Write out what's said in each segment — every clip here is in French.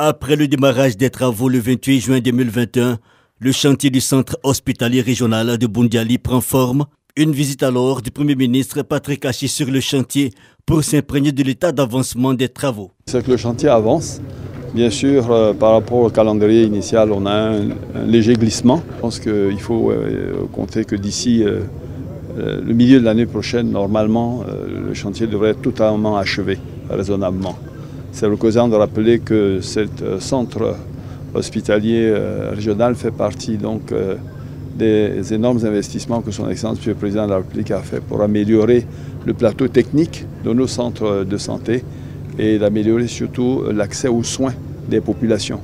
Après le démarrage des travaux le 28 juin 2021, le chantier du centre hospitalier régional de Boundiali prend forme. Une visite alors du Premier ministre Patrick Achi sur le chantier pour s'imprégner de l'état d'avancement des travaux. C'est que le chantier avance. Bien sûr, par rapport au calendrier initial, on a un léger glissement. Je pense qu'il faut compter que d'ici le milieu de l'année prochaine, normalement, le chantier devrait être totalement achevé, raisonnablement. C'est l'occasion de rappeler que ce centre hospitalier régional fait partie donc, des énormes investissements que son Excellence, M. le Président de la République, a fait pour améliorer le plateau technique de nos centres de santé et d'améliorer surtout l'accès aux soins des populations.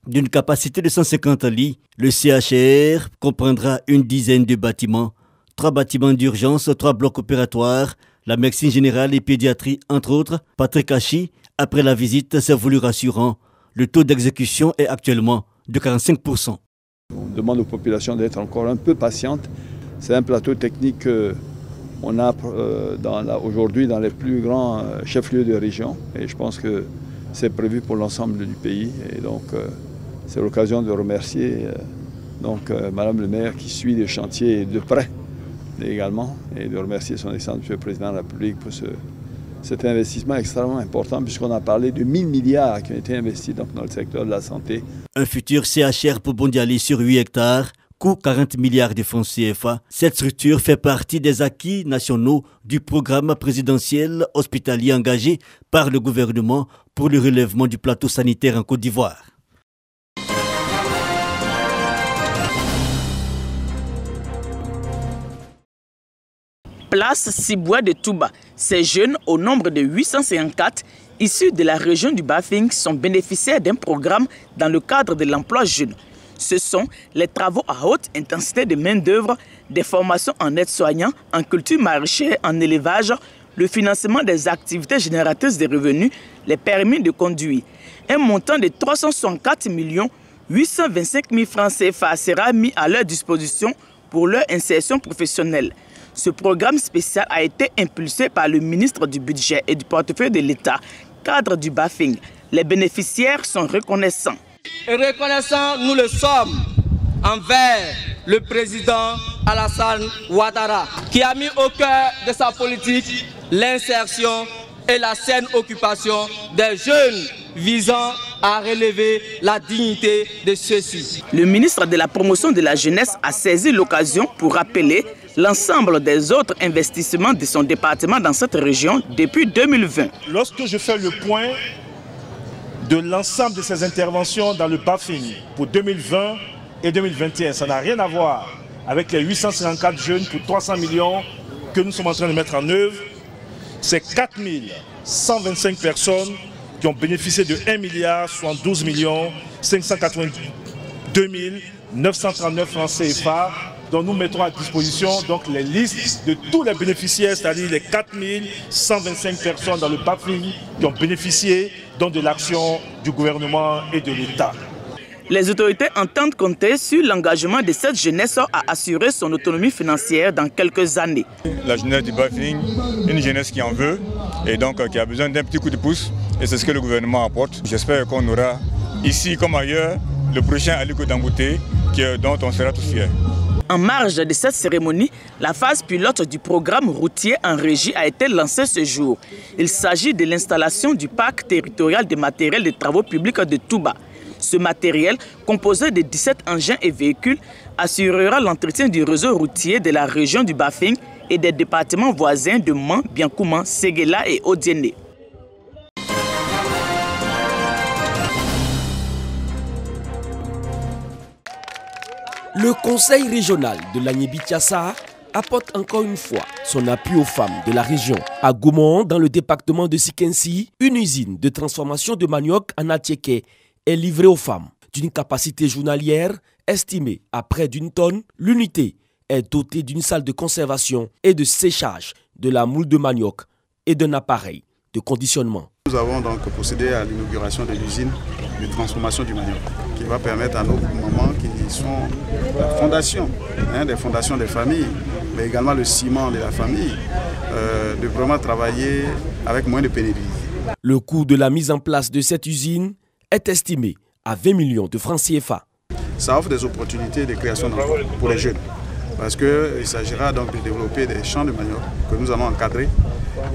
D'une capacité de 150 lits, le CHR comprendra une dizaine de bâtiments, 3 bâtiments d'urgence, 3 blocs opératoires, la médecine générale et pédiatrie, entre autres. Patrick Achi, après la visite, s'est voulu rassurant. Le taux d'exécution est actuellement de 45%. On demande aux populations d'être encore un peu patientes. C'est un plateau technique qu'on a aujourd'hui dans les plus grands chefs-lieux de région. Et je pense que c'est prévu pour l'ensemble du pays. Et donc, c'est l'occasion de remercier Madame le maire qui suit le chantier de près également. Et de remercier son Excellence, M. le Président de la République pour cet investissement extrêmement important puisqu'on a parlé de 1000 milliards qui ont été investis dans le secteur de la santé. Un futur CHR pour Boundiali sur 8 hectares, coût 40 milliards de francs CFA. Cette structure fait partie des acquis nationaux du programme présidentiel hospitalier engagé par le gouvernement pour le relèvement du plateau sanitaire en Côte d'Ivoire. Place Siboua de Touba. Ces jeunes, au nombre de 854, issus de la région du Bafing, sont bénéficiaires d'un programme dans le cadre de l'emploi jeune. Ce sont les travaux à haute intensité de main-d'œuvre, des formations en aide-soignant, en culture maraîchère, en élevage, le financement des activités génératrices de revenus, les permis de conduire. Un montant de 364 825 000 francs CFA sera mis à leur disposition pour leur insertion professionnelle. Ce programme spécial a été impulsé par le ministre du Budget et du Portefeuille de l'État, cadre du Bafing. Les bénéficiaires sont reconnaissants. Et reconnaissants, nous le sommes envers le président Alassane Ouattara, qui a mis au cœur de sa politique l'insertion et la saine occupation des jeunes visant à relever la dignité de ceux-ci. Le ministre de la Promotion de la Jeunesse a saisi l'occasion pour rappeler l'ensemble des autres investissements de son département dans cette région depuis 2020. Lorsque je fais le point de l'ensemble de ces interventions dans le Bafing pour 2020 et 2021, ça n'a rien à voir avec les 854 jeunes pour 300 millions que nous sommes en train de mettre en œuvre. C'est 4125 personnes qui ont bénéficié de 1 milliard 72 582 939 francs CFA, dont nous mettrons à disposition donc les listes de tous les bénéficiaires, c'est-à-dire les 4125 personnes dans le Bafing qui ont bénéficié donc de l'action du gouvernement et de l'État. Les autorités entendent compter sur l'engagement de cette jeunesse à assurer son autonomie financière dans quelques années. La jeunesse du Bafing, une jeunesse qui en veut et donc qui a besoin d'un petit coup de pouce, et c'est ce que le gouvernement apporte. J'espère qu'on aura ici comme ailleurs le prochain Aliko Dangote dont on sera tous fiers. En marge de cette cérémonie, la phase pilote du programme routier en régie a été lancée ce jour. Il s'agit de l'installation du parc territorial de matériel de travaux publics de Touba. Ce matériel, composé de 17 engins et véhicules, assurera l'entretien du réseau routier de la région du Bafing et des départements voisins de Man, Biankouman, Séguéla et Odiéné. Le conseil régional de l'Agnébi-Tiassa apporte encore une fois son appui aux femmes de la région. À Gaumont, dans le département de Sikensi, une usine de transformation de manioc en atiéké est livrée aux femmes. D'une capacité journalière estimée à près d'1 tonne, l'unité est dotée d'une salle de conservation et de séchage de la moule de manioc et d'un appareil de conditionnement. Nous avons donc procédé à l'inauguration de l'usine de transformation du manioc qui va permettre à nos mamans qui sont la fondation, des fondations des familles, mais également le ciment de la famille, de vraiment travailler avec moins de pénibilité. Le coût de la mise en place de cette usine est estimé à 20 millions de francs CFA. Ça offre des opportunités de création d'emplois pour les jeunes. Parce qu'il s'agira donc de développer des champs de manioc que nous allons encadrer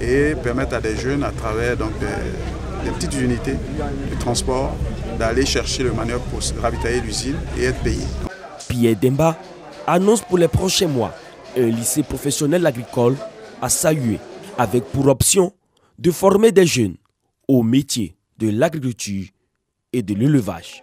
et permettre à des jeunes, à travers donc des petites unités de transport, d'aller chercher le manioc pour ravitailler l'usine et être payé. Pierre Demba annonce pour les prochains mois un lycée professionnel agricole à Sayué, avec pour option de former des jeunes au métier de l'agriculture et de l'élevage.